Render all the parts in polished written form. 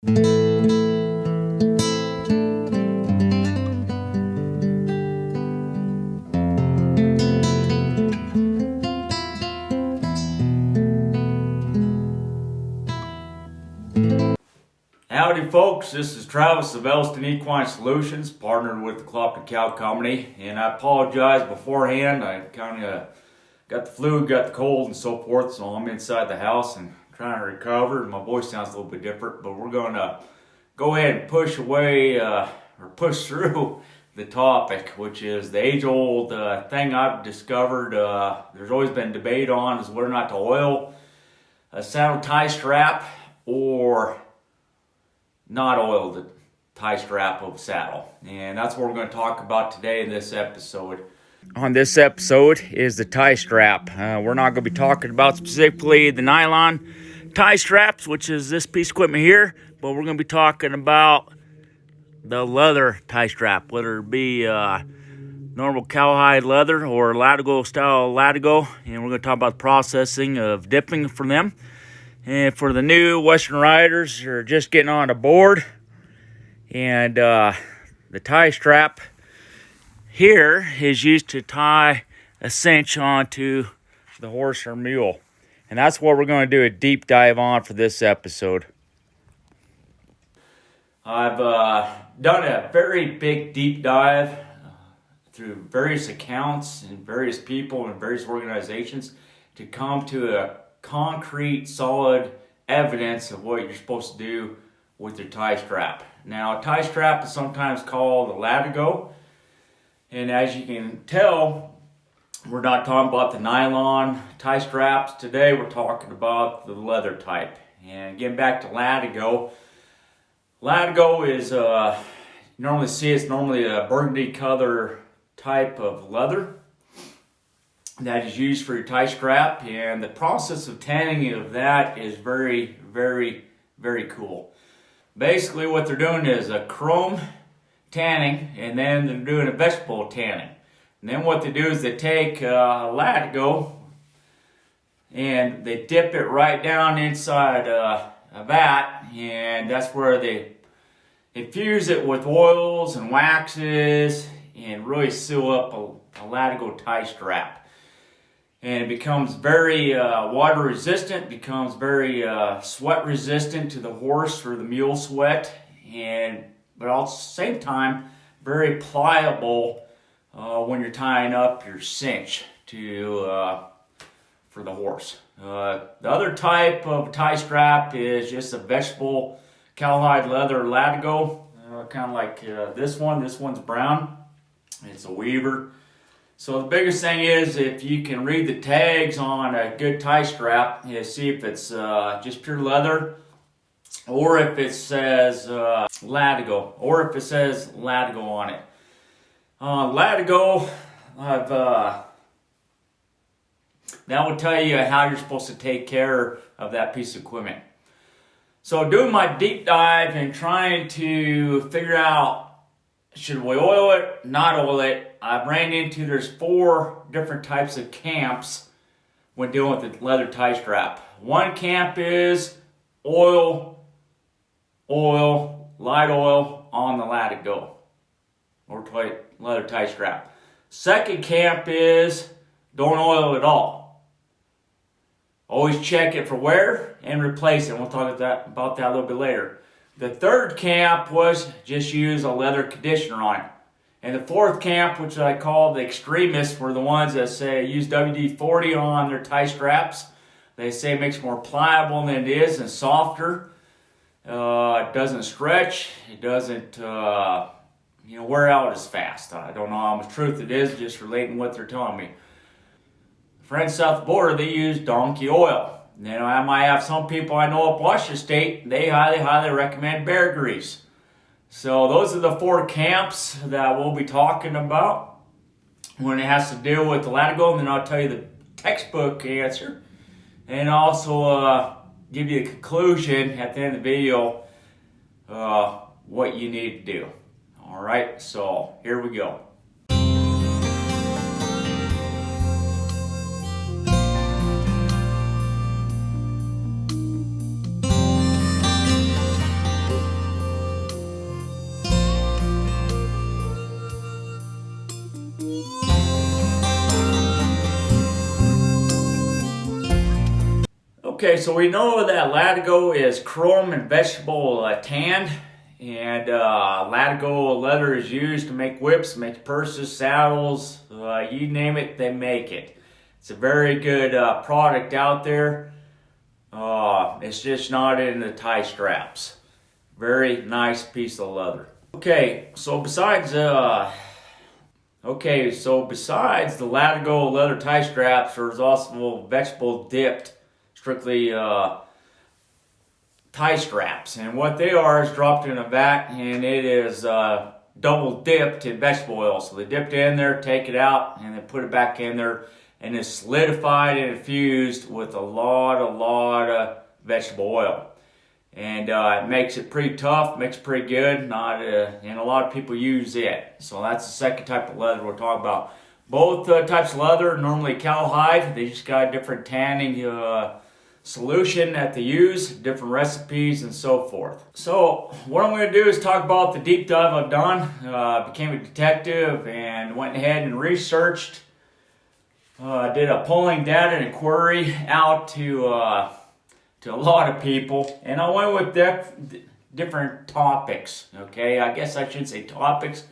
Howdy folks, this is Travis of Elston Equine Solutions, partnered with the Clopton Cow Company, and I apologize beforehand. I kind of got the flu, got the cold and so forth, so I'm inside the house and trying to recover. My voice sounds a little bit different, but we're going to go ahead and push away or push through the topic, which is the age-old thing I've discovered. There's always been debate on is whether or not to oil a saddle tie strap or not oil the tie strap of a saddle. And that's what we're going to talk about today in this episode. On this episode is the tie strap. We're not going to be talking about specifically the nylon tie straps, which is this piece of equipment here, but we're going to be talking about the leather tie strap, whether it be normal cowhide leather or Latigo style Latigo. And we're going to talk about the processing of dipping for them. And for the new Western riders who are just getting on the board, and the tie strap here is used to tie a cinch onto the horse or mule. And that's what we're going to do a deep dive on for this episode. I've done a very big deep dive through various accounts and various people and various organizations to come to a concrete, solid evidence of what you're supposed to do with your tie strap. Now, a tie strap is sometimes called a Latigo, and as you can tell, we're not talking about the nylon tie straps. Today, we're talking about the leather type. And getting back to Latigo, Latigo is, you normally see it's normally a burgundy color type of leather that is used for your tie strap, and the process of tanning of that is very, very, very cool. Basically, what they're doing is a chrome tanning, and then they're doing a vegetable tanning. And then what they do is they take Latigo and they dip it right down inside a vat, and that's where they infuse it with oils and waxes and really seal up a Latigo tie strap. And it becomes very water resistant, becomes very sweat resistant to the horse or the mule sweat, but at the same time very pliable when you're tying up your cinch for the horse. The other type of tie strap is just a vegetable cowhide leather Latigo, kind of like this one. This one's brown. It's a weaver. So the biggest thing is, if you can read the tags on a good tie strap, see if it's just pure leather, or if it says Latigo, or if it says Latigo on it. Latigo, that will tell you how you're supposed to take care of that piece of equipment. So doing my deep dive and trying to figure out, should we oil it, not oil it, I ran into there's 4 different types of camps when dealing with the leather tie strap. One camp is oil, light oil on the Latigo or leather tie strap. Second camp is don't oil at all. Always check it for wear and replace it. We'll talk about that a little bit later. The third camp was just use a leather conditioner on it. And the fourth camp, which I call the extremists, were the ones that say use WD-40 on their tie straps. They say it makes it more pliable than it is and softer. It doesn't stretch. It doesn't wear out as fast. I don't know how much truth it is, just relating what they're telling me. Friends south of the border, they use donkey oil. I might have some people I know up Washington State, they highly recommend bear grease. So those are the 4 camps that we'll be talking about when it has to deal with the Latigo, and then I'll tell you the textbook answer, and also give you a conclusion at the end of the video, what you need to do. All right, so here we go. Okay, so we know that Latigo is chrome and vegetable tanned, and Latigo leather is used to make whips, make purses, saddles, you name it, they make it. It's a very good product out there. It's just not in the tie straps. Very nice piece of leather. Okay, so besides the Latigo leather tie straps, there's also vegetable dipped, strictly tie straps. And what they are is dropped in a vat, and it is double dipped in vegetable oil. So they dipped it in there, take it out, and then put it back in there, and it's solidified and infused with a lot of vegetable oil. And it makes it pretty tough, makes it pretty good, and a lot of people use it. So that's the second type of leather we're talking about. Both types of leather are normally cowhide. They just got different tanning solution that they use, different recipes, and so forth. So what I'm going to do is talk about the deep dive I've done. Became a detective and went ahead and researched. Did a polling data and inquiry out to a lot of people, and I went with different topics. Okay, I guess I should say topics.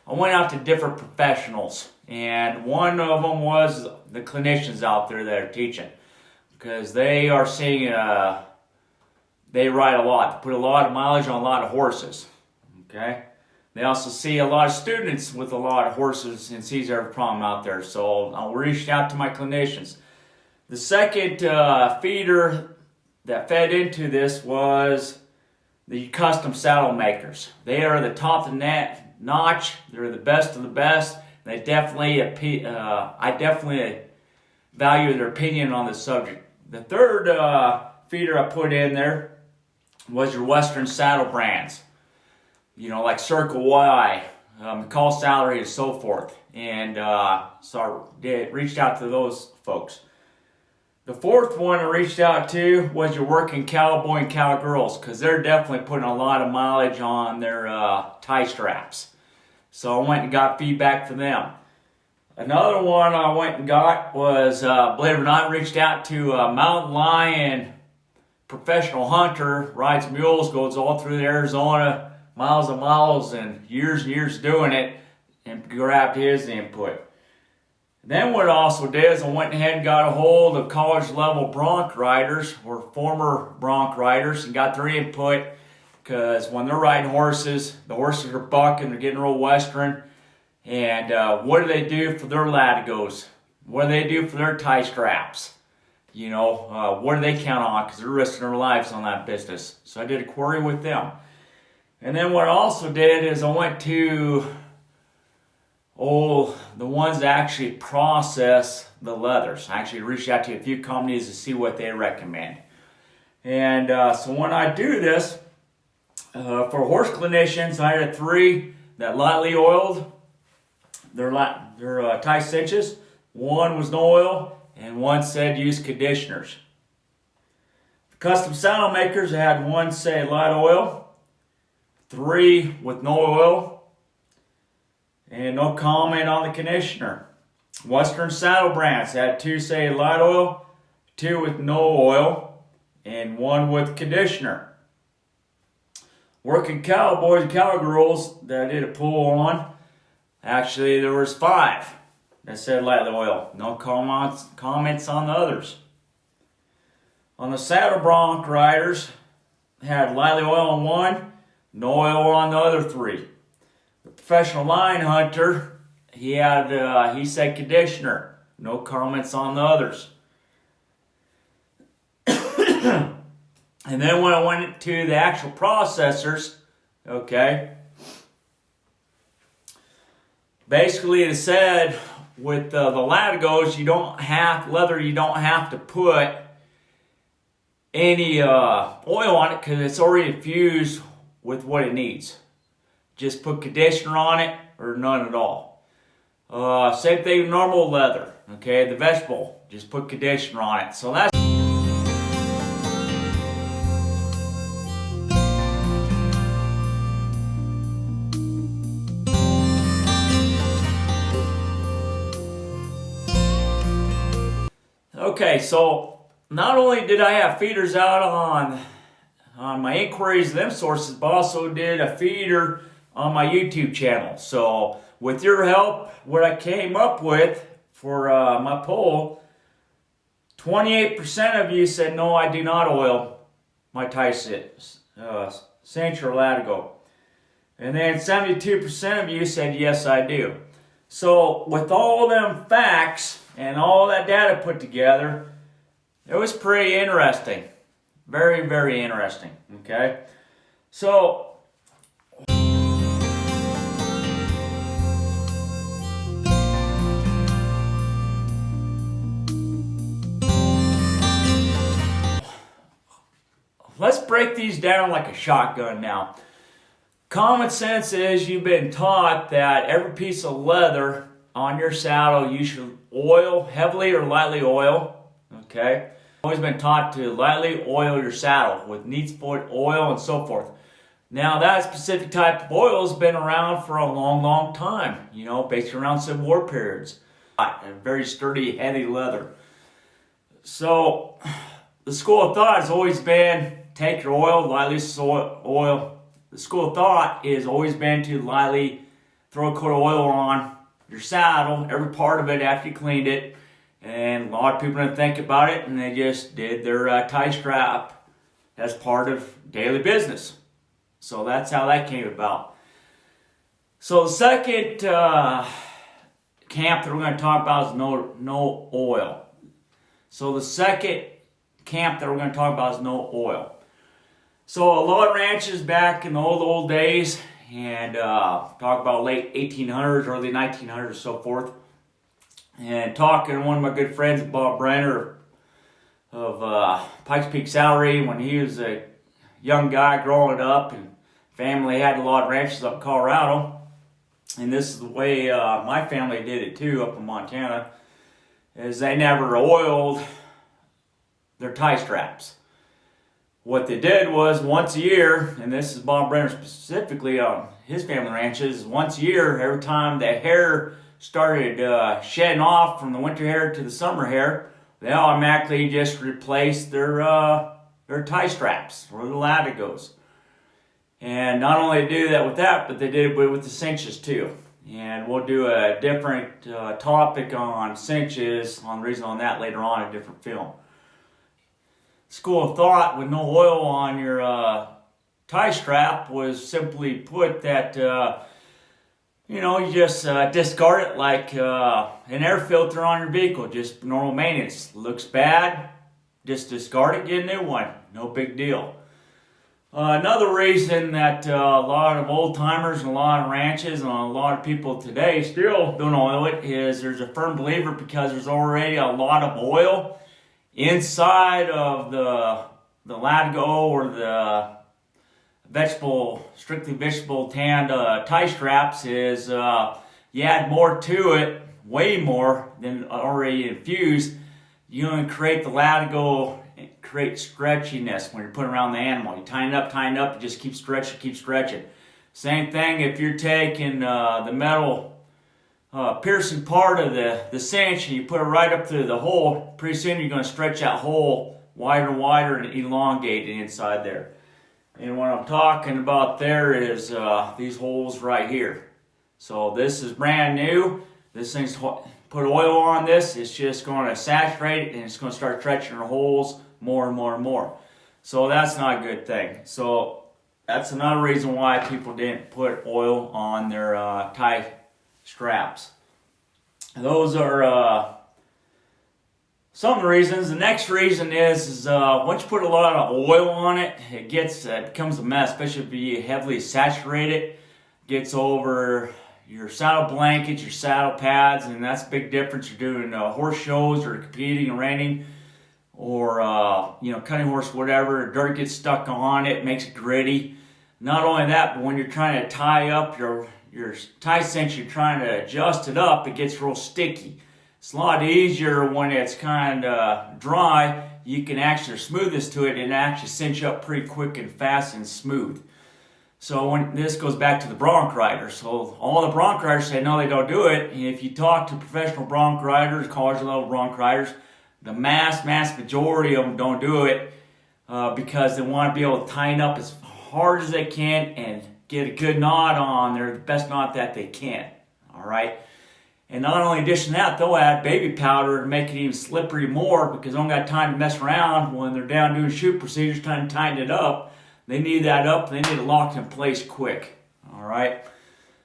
I went out to different professionals, and one of them was the clinicians out there that are teaching, because they are seeing they ride a lot, put a lot of mileage on a lot of horses. Okay, they also see a lot of students with a lot of horses and sees there's a problem out there. So I'll reach out to my clinicians. The second feeder that fed into this was the custom saddle makers. They are the top of the notch. They're the best of the best. They definitely, I definitely value their opinion on this subject. The third feeder I put in there was your Western saddle brands. You know, like Circle Y, McCall Salary, and so forth. And so I reached out to those folks. The fourth one I reached out to was your working cowboy and cowgirls, because they're definitely putting a lot of mileage on their tie straps. So I went and got feedback from them. Another one I went and got was, believe it or not, reached out to a mountain lion professional hunter, rides mules, goes all through Arizona, miles and miles, and years doing it, and grabbed his input. Then what I also did is I went ahead and got a hold of college level bronc riders or former bronc riders and got their input, because when they're riding horses, the horses are bucking, they're getting real Western. And what do they do for their Latigos? What do they do for their tie straps? You know, what do they count on? Because they're risking their lives on that business. So I did a query with them. And then what I also did is I went to the ones that actually process the leathers. I actually reached out to a few companies to see what they recommend. And so when I do this, for horse clinicians, I had 3 that lightly oiled their tie cinches. 1 was no oil, and 1 said use conditioners. For custom saddle makers, I had 1 say light oil, 3 with no oil, and no comment on the conditioner. Western saddle brands had 2 say light oil, 2 with no oil, and 1 with conditioner. Working cowboys and cowgirls that I did a poll on, actually there was 5 that said light oil. No comments on the others. On the saddle bronc riders, had lightly oil on 1, no oil on the other 3. The professional lion hunter, he said conditioner. No comments on the others. And then when I went to the actual processors, okay, basically it said with the Latigos, you don't have to put any oil on it, because it's already infused with what it needs. Just put conditioner on it or none at all. Same thing with normal leather, okay, the vegetable, just put conditioner on it. So that's okay, so not only did I have feeders out on my inquiries and them sources, but also did a feeder on my YouTube channel. So with your help, what I came up with for my poll, 28% of you said no, I do not oil my Thai cinch or Latigo. And then 72% of you said yes, I do. So with all them facts and all that data put together, it was pretty interesting. Very, very interesting. Okay? So let's break these down like a shotgun now. Common sense is you've been taught that every piece of leather on your saddle you should oil, heavily or lightly oil. Okay? Always been taught to lightly oil your saddle with neat foot oil and so forth. Now that specific type of oil has been around for a long, long time. You know, based around Civil War periods. Very sturdy, heavy leather. So the school of thought has always been take your oil, lightly oil. The school of thought has always been to lightly throw a coat of oil on your saddle, every part of it after you cleaned it. And a lot of people didn't think about it, and they just did their tie strap as part of daily business. So that's how that came about. So the second camp that we're going to talk about is no oil. So the second camp that we're going to talk about is no oil. So a lot of ranches back in the old days, and talk about late 1800s, early 1900s, and so forth. And talking to one of my good friends, Bob Brenner of Pikes Peak Salary, when he was a young guy growing up, and family had a lot of ranches up in Colorado. And this is the way my family did it too, up in Montana, is they never oiled their tie straps. What they did was once a year, and this is Bob Brenner specifically on his family ranches, once a year, every time the hair started shedding off from the winter hair to the summer hair, they automatically just replaced their tie straps or the Latigos. And not only do that with that, but they did it with the cinches too. And we'll do a different topic on cinches, on the reason on that later on, a different film. School of thought with no oil on your tie strap was simply put that you just discard it like an air filter on your vehicle, just normal maintenance. Looks bad, just discard it, get a new one, no big deal. Another reason that a lot of old timers and a lot of ranches and a lot of people today still don't oil it is there's a firm believer because there's already a lot of oil inside of the Latigo or the strictly vegetable tanned tie straps is you add more to it, way more than already infused. You're going to create the Latigo, create stretchiness when you're putting around the animal. You tighten it up, you just keep stretching. Same thing if you're taking the metal piercing part of the cinch and you put it right up through the hole, pretty soon you're going to stretch that hole wider and wider and elongate it inside there. And what I'm talking about there is these holes right here. So this is brand new. This thing's put oil on this, it's just going to saturate it and it's going to start stretching the holes more and more and more. So that's not a good thing. So that's another reason why people didn't put oil on their tie straps. Those are some of the reasons. The next reason is once you put a lot of oil on it, it becomes a mess, especially if you heavily saturate it. Gets over your saddle blankets, your saddle pads, and that's a big difference. You're doing horse shows or competing and reining, or cutting horse, whatever. Dirt gets stuck on it, makes it gritty. Not only that, but when you're trying to tie up your tie cinch, you're trying to adjust it up, it gets real sticky. It's a lot easier when it's kind of dry. You can actually smoothness to it and actually cinch up pretty quick and fast and smooth. So when this goes back to the bronc riders, so all the bronc riders say no, they don't do it. And if you talk to professional bronc riders, college level bronc riders, the mass majority of them don't do it because they want to be able to tighten up as hard as they can and get a good knot on there, the best knot that they can. All right. And not only addition to that, they'll add baby powder to make it even slippery more because they don't got time to mess around when they're down doing shoot procedures trying to tighten it up. They need that up. They need it locked in place quick. All right.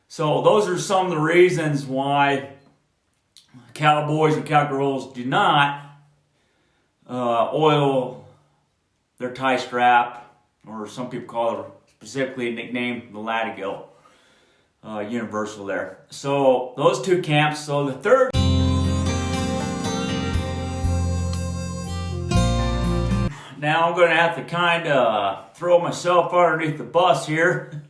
So those are some of the reasons why cowboys and cowgirls do not oil their tie strap, or some people call it specifically nicknamed the Latigo universal there. So those two camps. So the third, now I'm going to have to kind of throw myself underneath the bus here.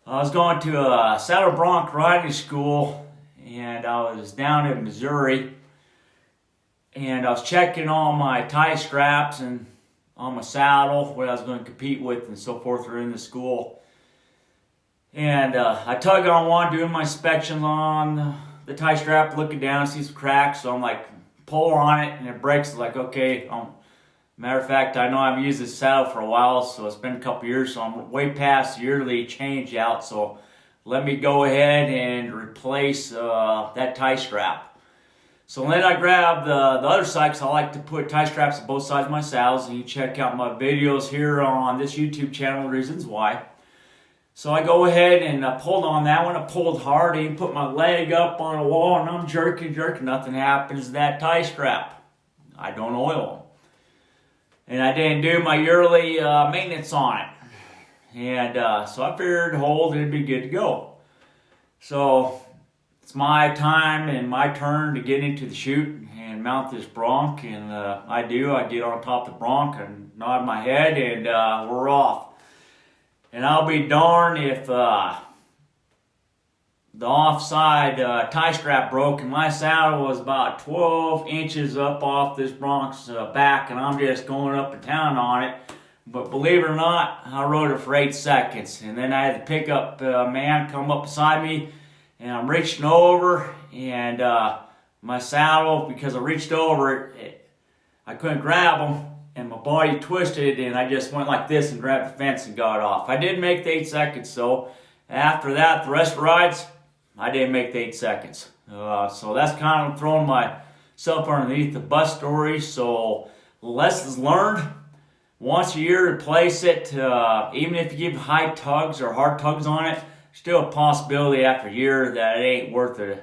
I was going to a saddle bronc riding school, and I was down in Missouri, and I was checking all my tie straps and on my saddle, what I was going to compete with and so forth are in the school. And I tug on one, doing my inspections on the tie strap, looking down, see some cracks, so I'm like, pull on it, and it breaks. It's like, okay. Matter of fact, I know I've used this saddle for a while, so it's been a couple years, so I'm way past yearly change out, so let me go ahead and replace that tie strap. So then I grab the other side, because I like to put tie straps on both sides of my saddles, and you check out my videos here on this YouTube channel, reasons why. So I go ahead and I pulled on that one. I pulled hard and put my leg up on a wall, and I'm jerking. Nothing happens to that tie strap. I don't oil them. And I didn't do my yearly maintenance on it. And so I figured hold, it'd be good to go. So it's my time and my turn to get into the chute and mount this bronc. And I get on top of the bronc and nod my head, and we're off. And I'll be darned if the offside tie strap broke, and my saddle was about 12 inches up off this bronc's back, and I'm just going up and down on it. But believe it or not, I rode it for 8 seconds, and then I had the pickup man come up beside me, and I'm reaching over, and my saddle, because I reached over it, I couldn't grab him, and my body twisted, and I just went like this and grabbed the fence and got off. I did make the 8 seconds, so after that, the rest of the rides, I didn't make the 8 seconds. So that's kind of throwing myself underneath the bus story. So lessons learned. Once a year, replace it. Even if you give high tugs or hard tugs on it, still a possibility after a year that it ain't worth a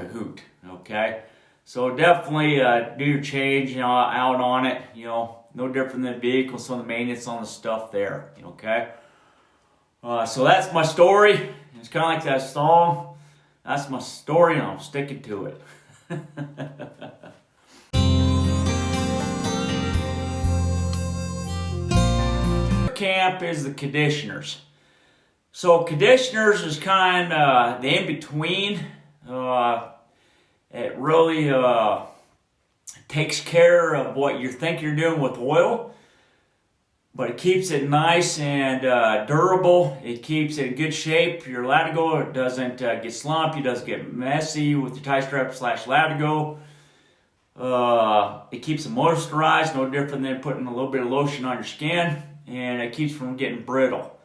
hoot. Okay. So definitely do your change out on it. No different than the vehicle. Some of the maintenance on the stuff there. Okay. So that's my story. It's kind of like that song. That's my story, and I'm sticking to it. Camp is the conditioners. So conditioners is kind of the in-between. It really takes care of what you think you're doing with oil, but it keeps it nice and durable. It keeps it in good shape. Your Latigo, it doesn't get slumpy, it doesn't get messy with your tie strap / Latigo. It keeps it moisturized, no different than putting a little bit of lotion on your skin, and it keeps from getting brittle.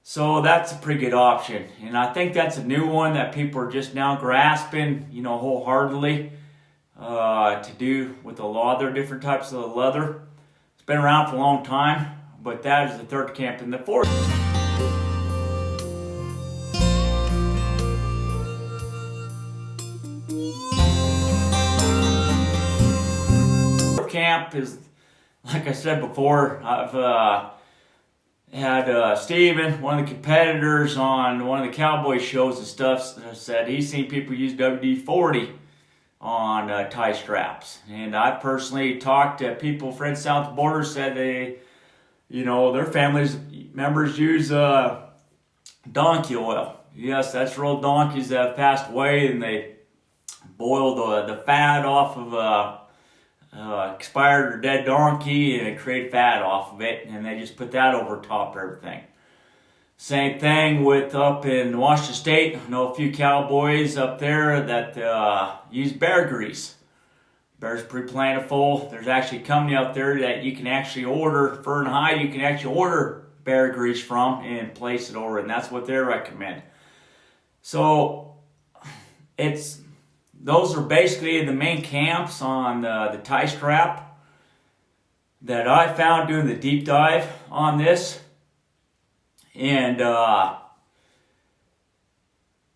So that's a pretty good option, and I think that's a new one that people are just now grasping, wholeheartedly to do with a lot of their different types of leather. It's been around for a long time, but that is the third camp. And the fourth camp is, like I said before, I've had Steven, one of the competitors on one of the cowboy shows and stuff, said he's seen people use WD-40 on tie straps. And I personally talked to people, friends south of the border, said they, their families members use donkey oil. Yes, that's real donkeys that have passed away, and they boil the fat off of expired or dead donkey and create fat off of it, and they just put that over top of everything. Same thing with up in Washington State. I know a few cowboys up there that use bear grease. Bear's pretty plentiful. There's actually a company out there that you can actually order, Fur and Hide, you can actually order bear grease from and place it over, and that's what they recommend. So those are basically the main camps on the tie strap that I found doing the deep dive on this. And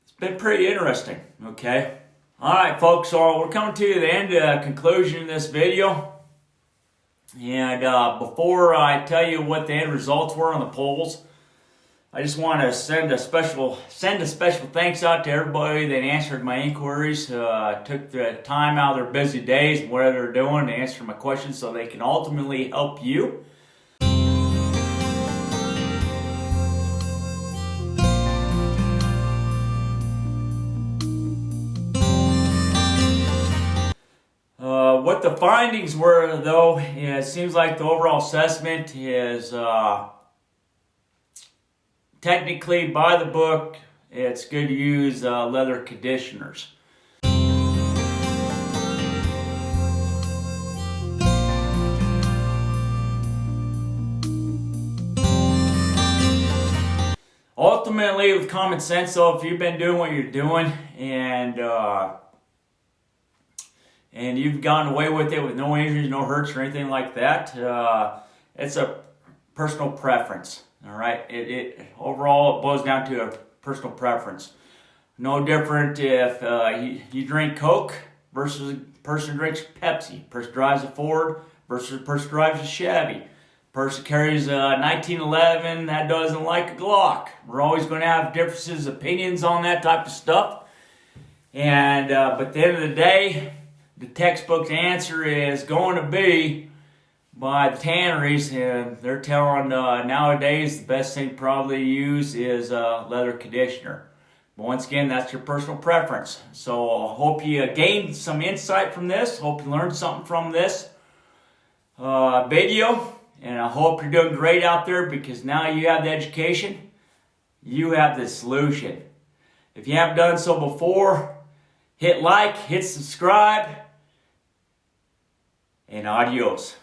it's been pretty interesting, okay? Alright folks, so we're coming to the end, conclusion of this video. And before I tell you what the end results were on the polls, I just want to send a special thanks out to everybody that answered my inquiries, took the time out of their busy days, whatever they're doing, to answer my questions so they can ultimately help you. What the findings were, though, it seems like the overall assessment is technically, by the book, it's good to use leather conditioners. Ultimately, with common sense, though, if you've been doing what you're doing and you've gotten away with it with no injuries, no hurts, or anything like that, it's a personal preference. All right. Overall, it boils down to a personal preference. No different if you drink Coke versus a person drinks Pepsi. Person drives a Ford versus a person drives a Chevy. Person carries a 1911 that doesn't like a Glock. We're always going to have differences, opinions on that type of stuff. And but at the end of the day, the textbook's answer is going to be by the tanneries, and they're telling nowadays the best thing probably to use is leather conditioner. But once again, that's your personal preference. So I hope you gained some insight from this. Hope you learned something from this video. And I hope you're doing great out there, because now you have the education, you have the solution. If you haven't done so before, hit like, hit subscribe, and adios.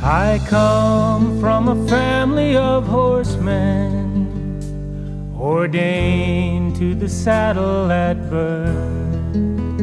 I come from a family of horsemen, ordained to the saddle at birth.